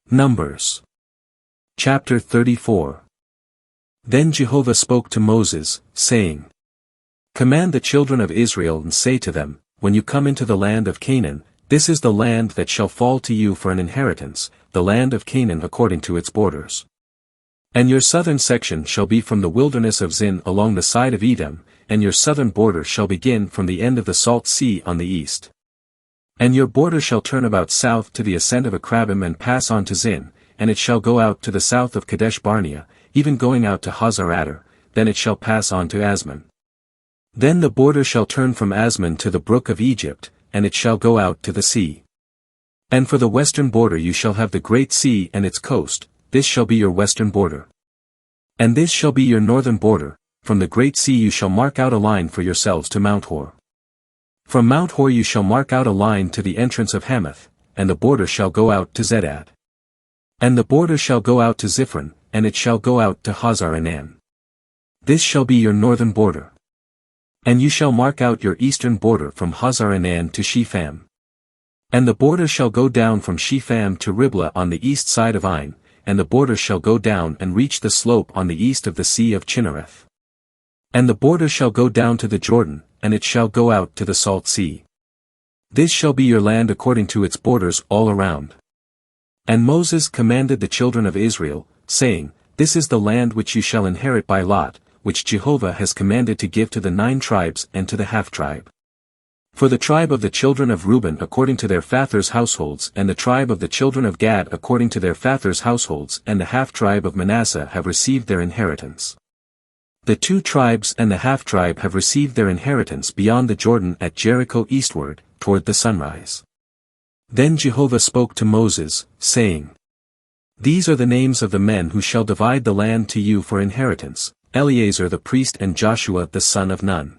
Numbers. Chapter 34. Then Jehovah spoke to Moses, saying, Command the children of Israel and say to them, When you come into the land of Canaan, this is the land that shall fall to you for an inheritance, the land of Canaan according to its borders. And your southern section shall be from the wilderness of Zin along the side of Edom, and your southern border shall begin from the end of the Salt Sea on the east. And your border shall turn about south to the ascent of Akrabbim and pass on to Zin, and it shall go out to the south of Kadesh-barnea, even going out to Hazar-addar, then it shall pass on to Azmon. Then the border shall turn from Azmon to the brook of Egypt, and it shall go out to the sea. And for the western border you shall have the great sea and its coast, this shall be your western border. And this shall be your northern border, from the great sea you shall mark out a line for yourselves to Mount Hor. From Mount Hor you shall mark out a line to the entrance of Hamath, and the border shall go out to Zedad. And the border shall go out to Ziphron, and it shall go out to Hazar-addar. This shall be your northern border. And you shall mark out your eastern border from Hazar-addar to Shepham. And the border shall go down from Shepham to Riblah on the east side of Ain, and the border shall go down and reach the slope on the east of the sea of Chinnereth. And the border shall go down to the Jordan, and it shall go out to the Salt Sea. This shall be your land according to its borders all around. And Moses commanded the children of Israel, saying, This is the land which you shall inherit by lot, which Jehovah has commanded to give to the 9 tribes and to the half-tribe. For the tribe of the children of Reuben according to their fathers' households and the tribe of the children of Gad according to their fathers' households and the half-tribe of Manasseh have received their inheritance. The 2 tribes and the half-tribe have received their inheritance beyond the Jordan at Jericho eastward, toward the sunrise. Then Jehovah spoke to Moses, saying, These are the names of the men who shall divide the land to you for inheritance, Eleazar the priest and Joshua the son of Nun.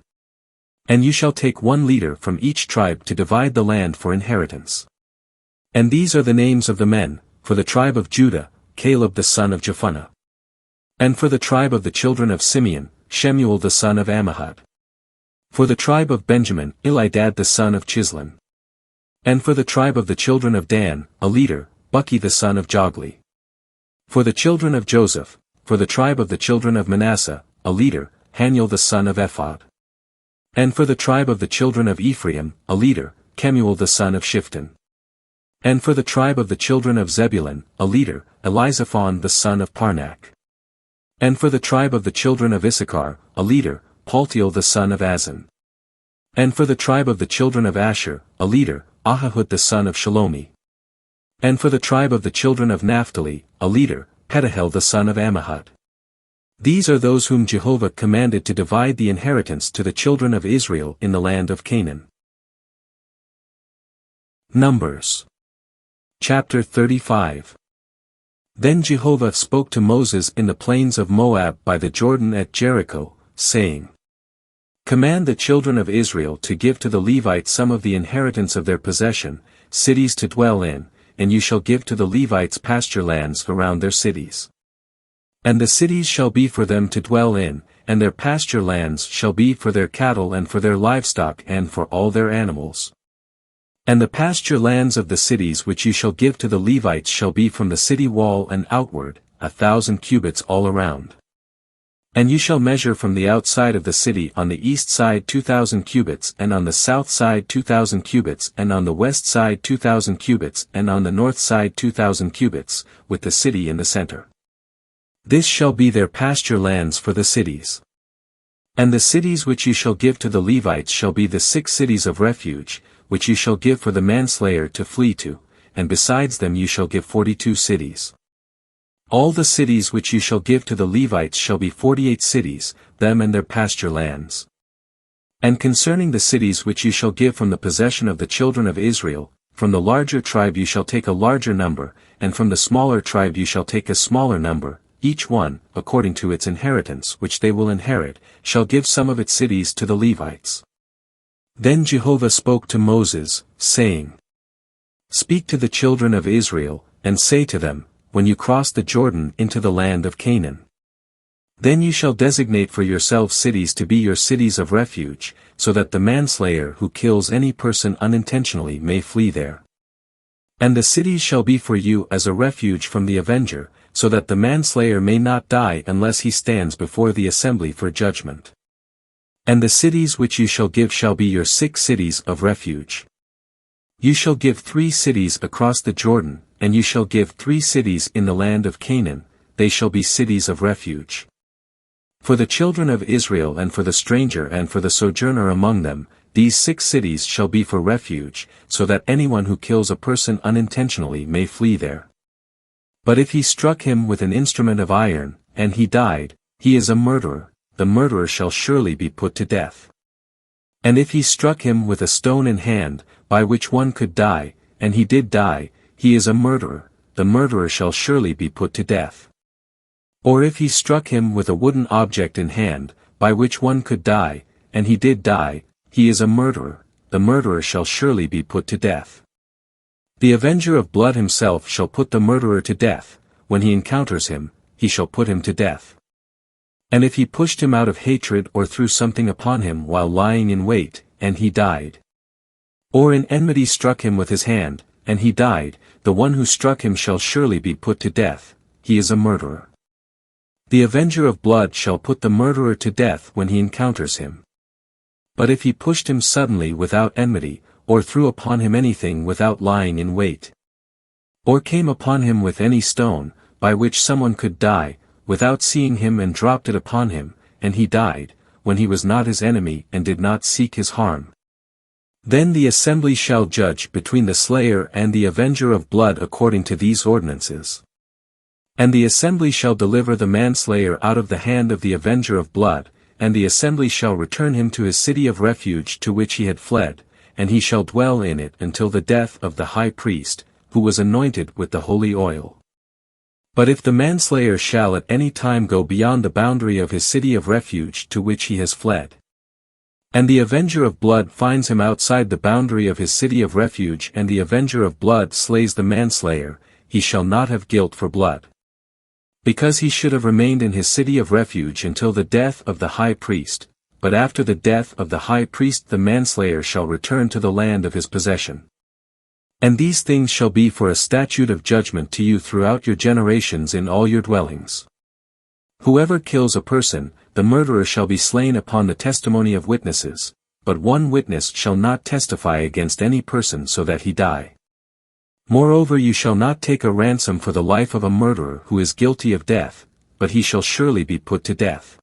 And you shall take 1 leader from each tribe to divide the land for inheritance. And these are the names of the men, for the tribe of Judah, Caleb the son of Jephunneh. And for the tribe of the children of Simeon, Shemuel the son of Ammihud. For the tribe of Benjamin, Elidad the son of Chislon. And for the tribe of the children of Dan, a leader, Bucki the son of Jogli. For the children of Joseph, for the tribe of the children of Manasseh, a leader, Haniel the son of Ephod. And for the tribe of the children of Ephraim, a leader, Kemuel the son of Shifton. And for the tribe of the children of Zebulun, a leader, Elizaphon the son of Parnak. And for the tribe of the children of Issachar, a leader, Paltiel the son of Azan. And for the tribe of the children of Asher, a leader, Ahihud the son of Shalomi. And for the tribe of the children of Naphtali, a leader, Pedahel the son of Ammihud. These are those whom Jehovah commanded to divide the inheritance to the children of Israel in the land of Canaan. Numbers. Chapter 35. Then Jehovah spoke to Moses in the plains of Moab by the Jordan at Jericho, saying, Command the children of Israel to give to the Levites some of the inheritance of their possession, cities to dwell in, and you shall give to the Levites pasture lands around their cities. And the cities shall be for them to dwell in, and their pasture lands shall be for their cattle and for their livestock and for all their animals. And the pasture lands of the cities which you shall give to the Levites shall be from the city wall and outward, 1,000 cubits all around. And you shall measure from the outside of the city on the east side 2,000 cubits and on the south side 2,000 cubits and on the west side 2,000 cubits and on the north side 2,000 cubits, with the city in the center. This shall be their pasture lands for the cities. And the cities which you shall give to the Levites shall be the 6 cities of refuge, which you shall give for the manslayer to flee to, and besides them you shall give 42 cities. All the cities which you shall give to the Levites shall be 48 cities, them and their pasture lands. And concerning the cities which you shall give from the possession of the children of Israel, from the larger tribe you shall take a larger number, and from the smaller tribe you shall take a smaller number, each one, according to its inheritance which they will inherit, shall give some of its cities to the Levites. Then Jehovah spoke to Moses, saying, Speak to the children of Israel, and say to them, When you cross the Jordan into the land of Canaan, then you shall designate for yourselves cities to be your cities of refuge, so that the manslayer who kills any person unintentionally may flee there. And the cities shall be for you as a refuge from the avenger, so that the manslayer may not die unless he stands before the assembly for judgment. And the cities which you shall give shall be your 6 cities of refuge. You shall give 3 cities across the Jordan, and you shall give 3 cities in the land of Canaan, they shall be cities of refuge. For the children of Israel and for the stranger and for the sojourner among them, these 6 cities shall be for refuge, so that anyone who kills a person unintentionally may flee there. But if he struck him with an instrument of iron, and he died, he is a murderer, the murderer shall surely be put to death. And if he struck him with a stone in hand, by which one could die, and he did die, he is a murderer, the murderer shall surely be put to death. Or if he struck him with a wooden object in hand, by which one could die, and he did die, he is a murderer, the murderer shall surely be put to death. The avenger of blood himself shall put the murderer to death, when he encounters him, he shall put him to death. And if he pushed him out of hatred or threw something upon him while lying in wait, and he died. Or in enmity struck him with his hand, and he died, the one who struck him shall surely be put to death, he is a murderer. The avenger of blood shall put the murderer to death when he encounters him. But if he pushed him suddenly without enmity, or threw upon him anything without lying in wait, or came upon him with any stone, by which someone could die, without seeing him and dropped it upon him, and he died, when he was not his enemy and did not seek his harm, then the assembly shall judge between the slayer and the avenger of blood according to these ordinances. And the assembly shall deliver the manslayer out of the hand of the avenger of blood, and the assembly shall return him to his city of refuge to which he had fled, and he shall dwell in it until the death of the high priest, who was anointed with the holy oil. But if the manslayer shall at any time go beyond the boundary of his city of refuge to which he has fled, and the avenger of blood finds him outside the boundary of his city of refuge and the avenger of blood slays the manslayer, he shall not have guilt for blood, because he should have remained in his city of refuge until the death of the high priest, but after the death of the high priest the manslayer shall return to the land of his possession. And these things shall be for a statute of judgment to you throughout your generations in all your dwellings. Whoever kills a person, the murderer shall be slain upon the testimony of witnesses, but one witness shall not testify against any person so that he die. Moreover you shall not take a ransom for the life of a murderer who is guilty of death, but he shall surely be put to death.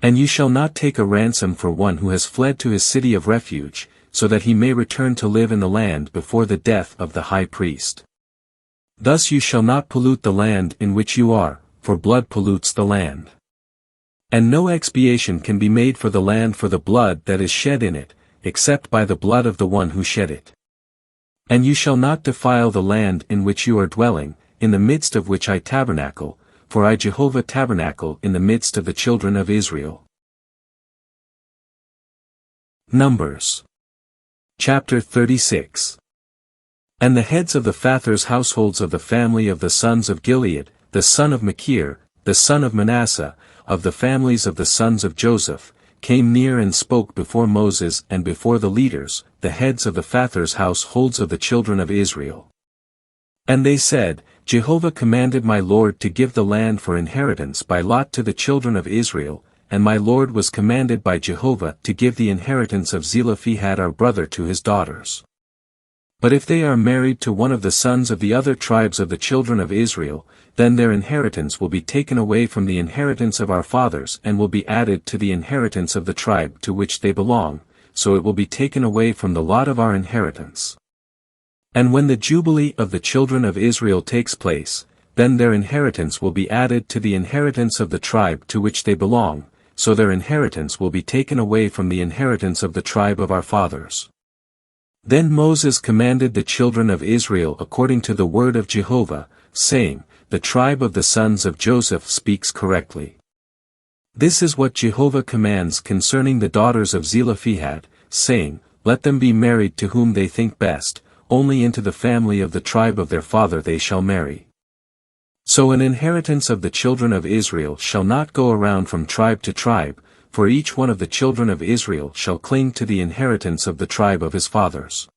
And you shall not take a ransom for one who has fled to his city of refuge, so that he may return to live in the land before the death of the high priest. Thus you shall not pollute the land in which you are, for blood pollutes the land. And no expiation can be made for the land for the blood that is shed in it, except by the blood of the one who shed it. And you shall not defile the land in which you are dwelling, in the midst of which I tabernacle, for I Jehovah tabernacle in the midst of the children of Israel. Numbers. Chapter 36. And the heads of the fathers' households of the family of the sons of Gilead, the son of Machir, the son of Manasseh, of the families of the sons of Joseph, came near and spoke before Moses and before the leaders, the heads of the fathers' households of the children of Israel. And they said, Jehovah commanded my Lord to give the land for inheritance by lot to the children of Israel, and my Lord was commanded by Jehovah to give the inheritance of Zelophehad our brother to his daughters. But if they are married to one of the sons of the other tribes of the children of Israel, then their inheritance will be taken away from the inheritance of our fathers and will be added to the inheritance of the tribe to which they belong, so it will be taken away from the lot of our inheritance. And when the jubilee of the children of Israel takes place, then their inheritance will be added to the inheritance of the tribe to which they belong, so their inheritance will be taken away from the inheritance of the tribe of our fathers. Then Moses commanded the children of Israel according to the word of Jehovah, saying, The tribe of the sons of Joseph speaks correctly. This is what Jehovah commands concerning the daughters of Zelophehad, saying, Let them be married to whom they think best, only into the family of the tribe of their father they shall marry. So an inheritance of the children of Israel shall not go around from tribe to tribe, for each one of the children of Israel shall cling to the inheritance of the tribe of his fathers.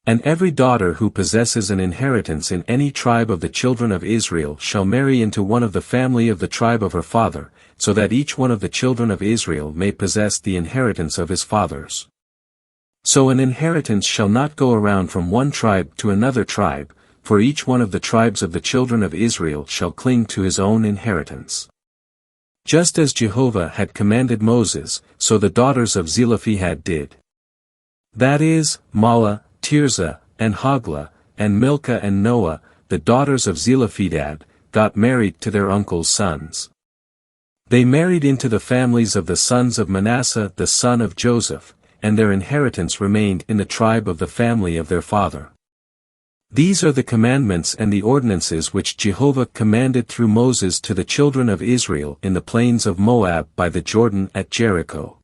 And every daughter who possesses an inheritance in any tribe of the children of Israel shall marry into one of the family of the tribe of her father, so that each one of the children of Israel may possess the inheritance of his fathers. So an inheritance shall not go around from one tribe to another tribe, for each one of the tribes of the children of Israel shall cling to his own inheritance. Just as Jehovah had commanded Moses, so the daughters of Zelophehad did. That is, Mahlah, Tirzah, and Hoglah, and Milcah and Noah, the daughters of Zelophehad, got married to their uncle's sons. They married into the families of the sons of Manasseh the son of Joseph, and their inheritance remained in the tribe of the family of their father. These are the commandments and the ordinances which Jehovah commanded through Moses to the children of Israel in the plains of Moab by the Jordan at Jericho.